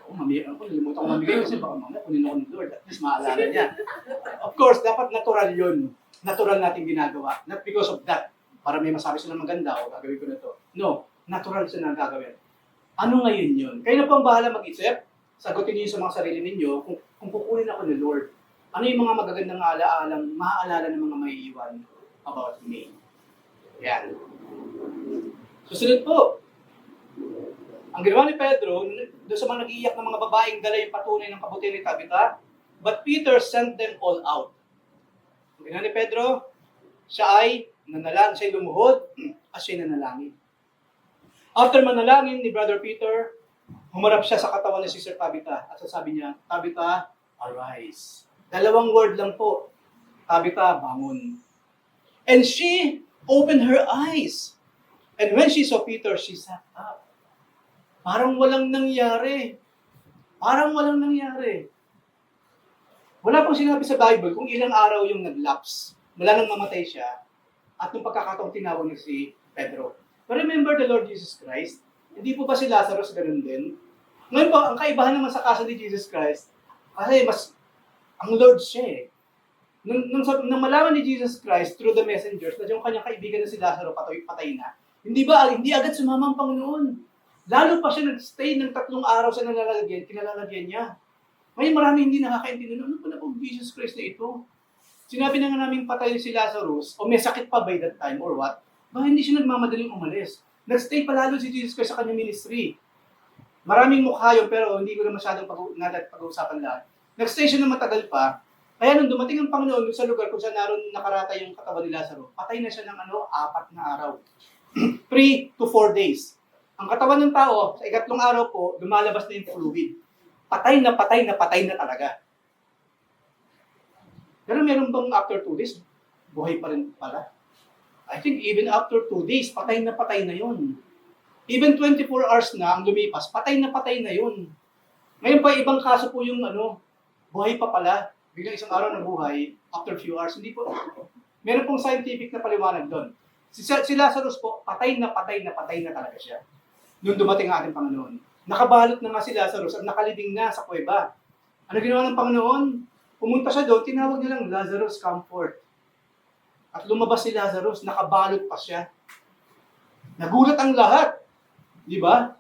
Nalimutan ko mamigay kasi baka mamaya kunin ako ng Lord, at least maalala niya. Of course, dapat natural yun. Natural natin ginagawa. Not because of that, para may masabi sila maganda, o gagawin ko na to. No, natural sila na gagawin. Ano ngayon yun? Kayo na po ang bahala mag-isip. Sagutin niyo sa mga sarili ninyo kung kukunin ako ni Lord. Ano yung mga magagandang maaalala ng mga may iwan about me? Yan. Susunod po. Ang ginawa ni Pedro, doon sa mga nag-iiyak ng mga babaeng dala yung patunay ng kabutihan ni Tabitha, but Peter sent them all out. Ang ginawa ni Pedro, siya ay lumuhod at siya nanalangin. After manalangin ni Brother Peter, humarap siya sa katawan ni Sister Tabitha at sasabi niya, Tabitha, arise. 2 word lang po, Tabitha, bangon. And she opened her eyes. And when she saw Peter, she sat up. Parang walang nangyari. Wala pong sinabi sa Bible kung ilang araw yung nag-lapse mula nang mamatay siya at nung pagkakataong tinawag niya si Pedro. But remember the Lord Jesus Christ? Hindi po ba si Lazarus ganun din? Ngayon po, ang kaibahan naman sa kaso ni Jesus Christ, kasi ang Lord siya eh. Nung malaman ni Jesus Christ through the messengers na yung kanyang kaibigan na si Lazarus patay na, hindi agad sumama ang Panginoon. Lalo pa siya nag-stay ng 3 araw sa kinalalagyan niya. Ngayon marami hindi nakakaintindi, ano pa na po Jesus Christ na ito? Sinabi na nga namin patay si Lazarus, o may sakit pa by that time, or what? Bakit hindi siya nagmamadaling umalis? Nag-stay palalo si Jesus Christ sa kanyang ministry. Maraming mukha yun, pero hindi ko na masyadong pag-uusapan lahat. Nag-stay siya na matagal pa, kaya nung dumating ang Panginoon sa lugar kung saan naroon nakarata yung katawan ni Lazarus, patay na siya ng 4 na araw. 3 to 4 days. Ang katawan ng tao, sa 3 araw po, lumalabas na yung fluid. Patay na talaga. Pero meron bang after 2 days, buhay pa rin pala? I think even after 2 days, patay na yun. Even 24 hours na ang lumipas, patay na yun. Ngayon pa, ibang kaso po yung buhay pa pala. Biglang 1 araw na buhay, after few hours, hindi po. Meron pong scientific na paliwanag doon. Si Lazarus po, patay na talaga siya. Noong dumating ang ating Panginoon. Nakabalot na nga si Lazarus at nakalibing na sa kuweba. Ano ginawa ng Panginoon? Pumunta siya doon, tinawag nilang Lazarus Comfort. At lumabas si Lazarus, nakabalot pa siya. Nagulat ang lahat. Di ba?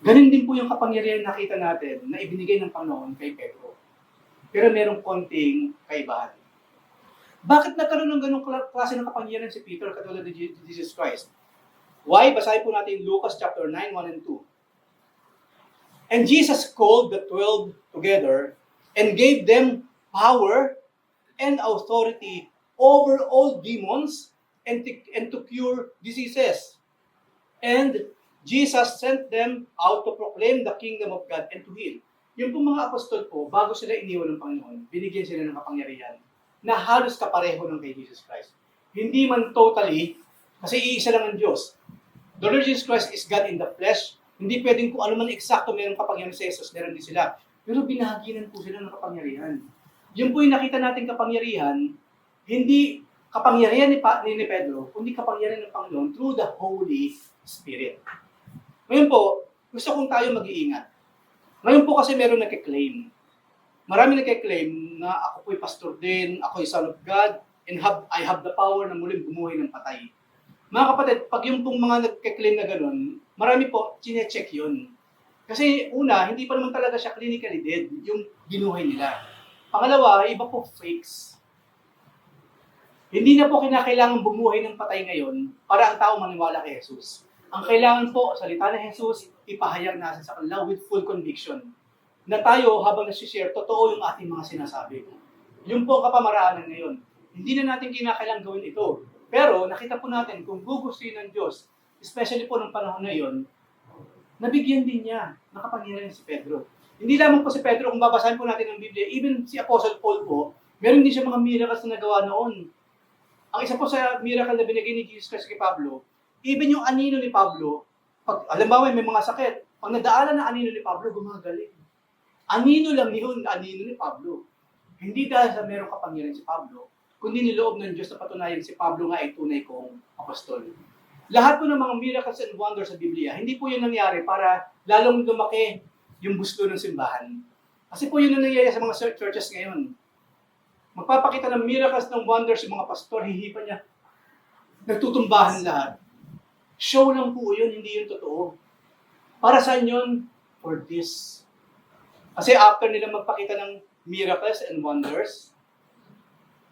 Ganun din po yung kapangyarihan na nakita natin na ibinigay ng Panginoon kay Pedro. Pero merong konting kaibahan. Bakit nagkaroon ng ganung klase ng kapangyarihan si Peter katulad ni Jesus Christ? Why? Basahin po natin Lucas chapter 9, 1 and 2. And Jesus called the 12 together and gave them power and authority over all demons and to cure diseases. And Jesus sent them out to proclaim the kingdom of God and to heal. Yung pong mga apostol po, bago sila iniwan ng Panginoon, binigyan sila ng kapangyarihan na halos kapareho ng kay Jesus Christ. Hindi man totally, kasi iisa lang ang Diyos. The Lord Jesus Christ is God in the flesh. Hindi pwedeng kung ano man eksakto mayroong kapangyarihan sa Jesus, meron din sila. Pero binahaginan po sila ng kapangyarihan. Yung po yung nakita nating kapangyarihan, hindi kapangyarihan ni Pedro, kundi kapangyarihan ng Panginoon through the Holy Spirit. Ngayon po, gusto kong tayo mag-iingat. Ngayon po kasi meron nagkiklaim. Marami nagkiklaim na ako po'y pastor din, ako'y son of God, and I have the power na muling bumuhay ng patay. Mga kapatid, pag yung pong mga nagkiklaim na gano'n, marami po, chine-check yun. Kasi una, hindi pa naman talaga siya clinically dead, yung binuhay nila. Pangalawa, iba po fakes. Hindi na po kinakailangan bumuhay ng patay ngayon para ang tao maniwala kay Jesus. Ang kailangan po, salita ng Jesus, ipahayag natin sa kanila with full conviction. Na tayo, habang nasi-share, totoo yung ating mga sinasabi. Yung po kapamaraanan ngayon. Hindi na natin kinakailangan gawin ito. Pero nakita po natin kung gugustuhin ng Diyos, especially po ng panahon na yun, nabigyan din niya, nakapangyarihan si Pedro. Hindi lamang po si Pedro, kung babasahin po natin ang Biblia, even si Apostle Paul po, meron din siya mga miracles na nagawa noon. Ang isa po sa miracle na binigay ni Jesus Christ kay Pablo, even yung anino ni Pablo, pag alam may mga sakit, pag nadaanan na anino ni Pablo, gumagaling. Anino lang yun, anino ni Pablo. Hindi dahil sa merong kapangyarihan si Pablo, kundi niloob ng Diyos na patunayan si Pablo nga ay tunay kong apostol. Lahat po ng mga miracles and wonders sa Biblia, hindi po yun nangyari para lalong lumaki yung gusto ng simbahan. Kasi po yun ang nangyayari sa mga churches ngayon. Magpapakita ng miracles ng wonders yung mga pastor, hihipan niya. Nagtutumbahan lahat. Show lang po yun, hindi yun totoo. Para saan yun? For this. Kasi after nila magpakita ng miracles and wonders,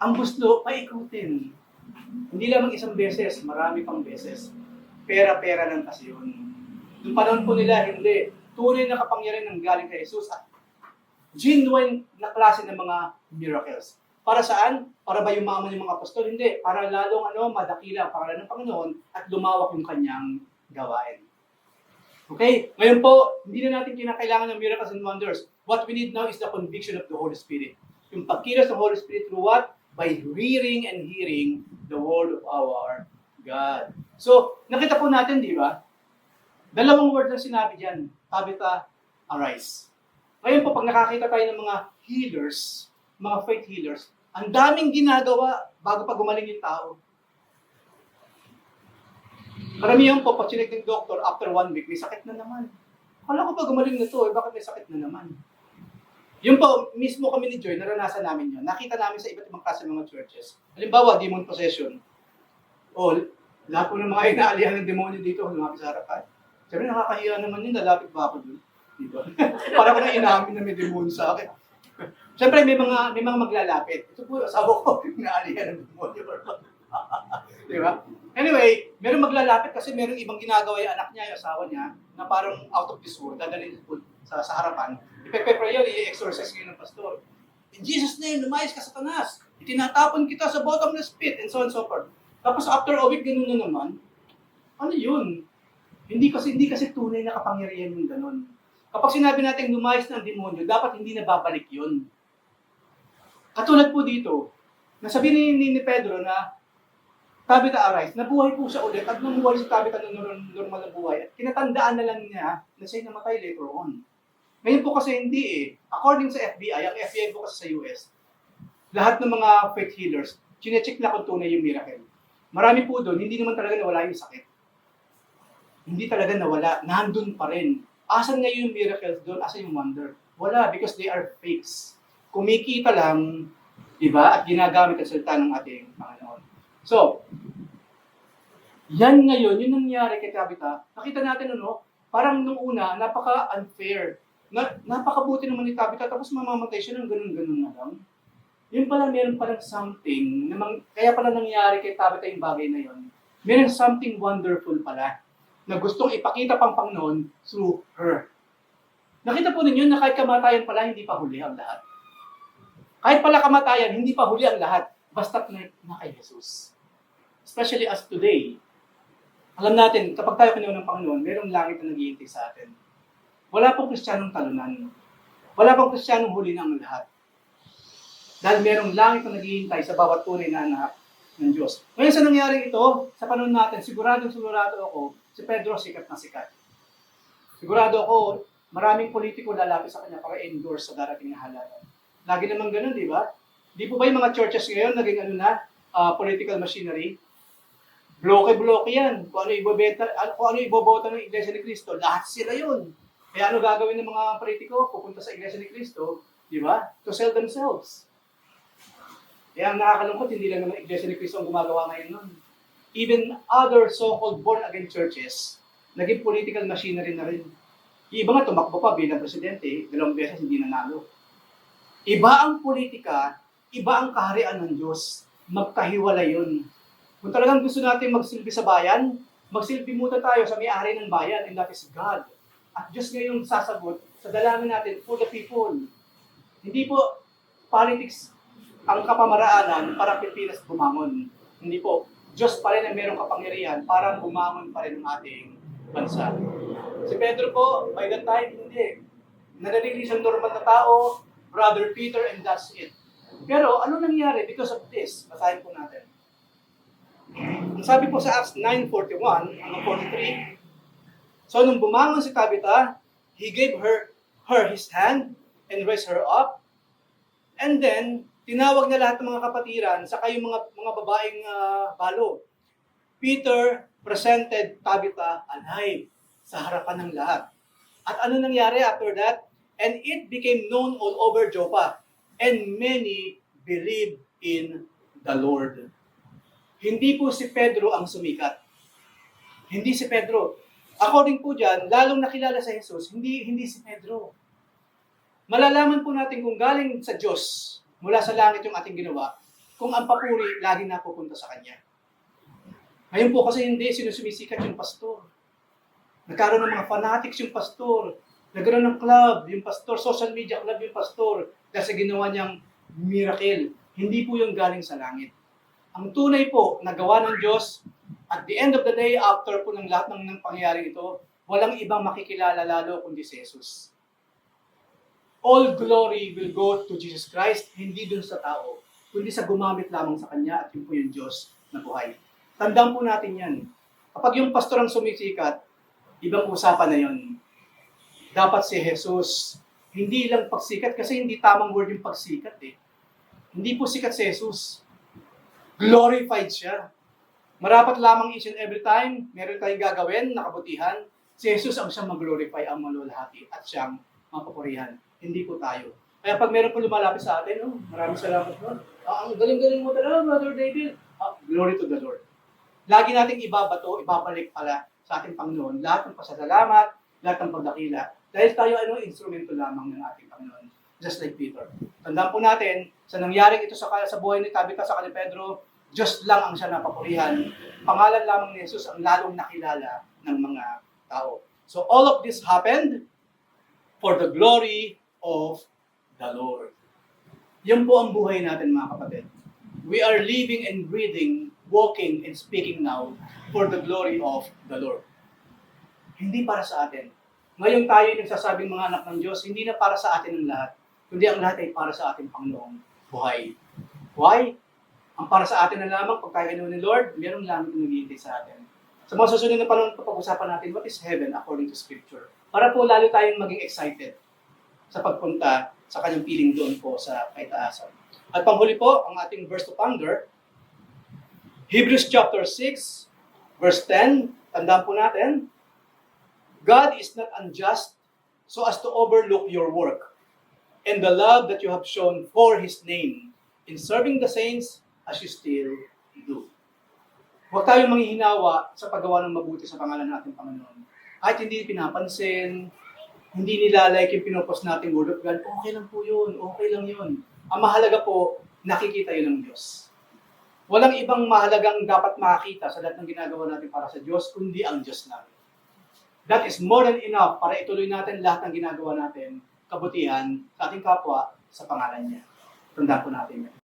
ang gusto, paikutin. Hindi lamang isang beses, marami pang beses. Pera-pera lang kasi yun. Noong panahon po nila, hindi. Tunay na kapangyarihan ng galing kay Jesus at genuine na klase ng mga miracles. Para saan? Para ba yumaman yung mga apostol? Hindi. Para lalong madakila ang pangalan ng Panginoon at lumawak yung kanyang gawain. Okay? Ngayon po, hindi na natin kinakailangan ng miracles and wonders. What we need now is the conviction of the Holy Spirit. Yung pagkilos ng Holy Spirit through what? By reading and hearing the word of our God. So, nakita po natin, di ba? Dalawang word na sinabi dyan. Tabitha, arise. Ngayon po, pag nakakita tayo ng mga healers, mga faith healers, ang daming ginagawa bago pa gumaling yung tao. Karamihan po, pag chinek ng doktor, after 1 week, may sakit na naman. Akala ko pa gumaling na to, bakit may sakit na naman? Yung po, mismo kami ni Joy, naranasan namin yun. Nakita namin sa iba't ibang klase ng mga churches. Halimbawa, demon possession. O, lahat po ng mga inaalihan ng demonyo dito, lumapit sa harapan. Sabi, nakakahiya naman yun, lalapit ba ako dun? Diba? Para ko na inamin na may demonyo sa akin. Siyempre, may mga maglalapit. Ito po, asawa ko, inaalihan ng demonyo. Diba? Anyway, meron maglalapit kasi meron ibang ginagawa yung anak niya, yung asawa niya, na parang out of this world, dadalhin sa harapan. Ipe-pray yun, i-exorcise ngayon ng pastor. In Jesus' name, lumayas ka Satanas. Itinatapon kita sa bottomless pit, and so on and so forth. Tapos after a week, ganun na naman. Ano yun? Hindi kasi tunay na kapangyarihan yung ganun. Kapag sinabi natin lumayas ng demonyo, dapat hindi na babalik yun. Katulad po dito, nasabi ni Pedro na Tabitha arise, nabuhay po siya ulit at namuhay si Tabitha ng normal na buhay. At kinatandaan na lang niya na siya'y namatay later on. Ngayon po kasi hindi eh. According sa FBI, ang FBI po kasi sa US, lahat ng mga faith healers, chinecheck na kung tunay yung miracle. Marami po doon, hindi naman talaga nawala yung sakit. Hindi talaga nawala, nandun pa rin. Asan ngayon yung miracles doon? Asan yung wonder? Wala, because they are fakes. kumikita lang, di ba? At ginagamit ang salita ng ating Panginoon. So, yan ngayon, yung nangyari kay Tabitha, nakita natin parang nung una, napaka-unfair. Napakabuti naman ni Tabitha, tapos mamamatay siya ng ganun-ganun na lang. Yun pala, meron palang something, kaya pala nangyari kay Tabitha yung bagay na yun. Meron something wonderful pala, na gustong ipakita pang Panginoon through her. Nakita po ninyo na kahit kamatayan pala, hindi pa huli ang lahat. Kahit pala kamatayan, hindi pa huli ang lahat, basta't na kay Jesus. Especially as today, alam natin, kapag tayo kinuha ng Panginoon, merong langit na naghihintay sa atin. Wala pong Kristiyanong talunan. Wala pong Kristiyanong huli na ang lahat. Dahil merong langit na naghihintay sa bawat tunay na anak ng Diyos. Ngayon sa nangyari ito, sa panahon natin, sigurado ako, si Pedro sikat na sikat. Sigurado ako, maraming politiko lalapit sa kanya para endorse sa darating na halalan. Lagi naman ganun, di ba? Di po ba yung mga churches ngayon naging political machinery? Bloke-bloke yan. Kung ano ibobota ng Iglesia ni Cristo, lahat sila yun. Kaya ano gagawin ng mga politiko? Pupunta sa Iglesia ni Cristo, di ba? To sell themselves. Kaya ang nakakalungkot, hindi lang naman Iglesia ni Cristo ang gumagawa ngayon nun. Even other so-called born-again churches, naging political machinery na rin. Yung iba nga tumakbo pa bilang presidente, 2 beses hindi nanalo. Iba ang politika, iba ang kaharian ng Diyos. Magkahiwalay yun. Kung talagang gusto natin magsilbi sa bayan, magsilbi muna tayo sa may-ari ng bayan, and that is God. At Diyos ngayong sasagot sa dalangin natin for the people. Hindi po politics ang kapamaraanan para Pilipinas bumangon. Hindi po. Diyos pa rin ang merong kapangyarihan para bumangon pa rin ang ating bansa. Si Pedro po, by that time, hindi. Nananili siyang normal na tao, Brother Peter, and that's it. Pero ano nangyari because of this? Basahin po natin. Ang sabi po sa Acts 9:41 hanggang 43, so nung bumangon si Tabitha, he gave her his hand and raised her up. And then, tinawag na lahat ng mga kapatiran, saka yung mga babaeng balo. Peter presented Tabitha alive sa harapan ng lahat. At ano nangyari after that? And it became known all over Joppa, and many believed in the Lord. Hindi po si Pedro ang sumikat. Hindi si Pedro. According po dyan, lalong nakilala sa Jesus, hindi si Pedro. Malalaman po natin kung galing sa Diyos, mula sa langit yung ating ginawa, kung ang papuri lagi napupunta sa Kanya. Ngayon po kasi hindi, sinusumisikat yung pastor. Nagkaroon ng mga fanatics yung pastor. Nagkaroon ng club, yung pastor, social media club yung pastor, kasi ginawa niyang miracle. Hindi po yung galing sa langit. Ang tunay po na gawa ng Diyos, at the end of the day, after po ng lahat ng pangyayari ito, walang ibang makikilala lalo kundi si Jesus. All glory will go to Jesus Christ, hindi dun sa tao, kundi sa gumamit lamang sa Kanya at yun po yung Diyos na buhay. Tandaan po natin yan. Kapag yung pastor ang sumisikat, ibang usapan na yun. Dapat si Jesus, hindi lang pagsikat, kasi hindi tamang word yung pagsikat eh. Hindi po sikat si Jesus. Glorified siya. Marapat lamang each and every time, meron tayong gagawin na kabutihan, si Jesus ang siyang mag-glorify, ang malulahati, at siyang mapapurihan. Hindi po tayo. Kaya pag meron po lumalapit sa atin, maraming salamat po. Ang galing-galing mo talaga, Brother David. Glory to the Lord. Lagi nating ibabato, ibabalik pala sa ating Panginoon, lahat ng pasasalamat, lahat ng pagdakila. Dahil tayo instrumento lamang ng ating Panginoon. Just like Peter. Tandaan po natin, sa nangyaring ito sa buhay ni Tabitha sa kanila Pedro, Diyos lang ang siya napapurihan. Pangalan lamang ni Jesus ang lalong nakilala ng mga tao. So all of this happened for the glory of the Lord. Yan po ang buhay natin mga kapatid. We are living and breathing, walking and speaking now for the glory of the Lord. Hindi para sa atin. Ngayon tayo yung nagsasabing mga anak ng Diyos, hindi na para sa atin ang lahat, kundi ang lahat ay para sa ating Panginoong buhay. Why? Ang para sa atin na lamang, pag tayo ni Lord, mayroong langit na naghihintay sa atin. Sa mga susunod na panahon, pag-usapan natin, what is heaven according to Scripture? Para po lalo tayong maging excited sa pagpunta sa kanyang piling doon po sa kaitaasan. At panghuli po, ang ating verse to ponder, Hebrews chapter 6, verse 10, tandaan po natin, God is not unjust so as to overlook your work and the love that you have shown for His name in serving the saints as you still do. Huwag tayong manghihinawa sa paggawa ng mabuti sa pangalan natin, Panginoon. Kahit hindi pinapansin, hindi nilalike yung pinopost natin Word of God, okay lang po yun, okay lang yun. Ang mahalaga po, nakikita yun ng Diyos. Walang ibang mahalagang dapat makakita sa lahat ng ginagawa natin para sa Diyos, kundi ang Diyos natin. That is more than enough para ituloy natin lahat ng ginagawa natin, kabutihan sa ating kapwa sa pangalan niya. Tandaan po natin yan.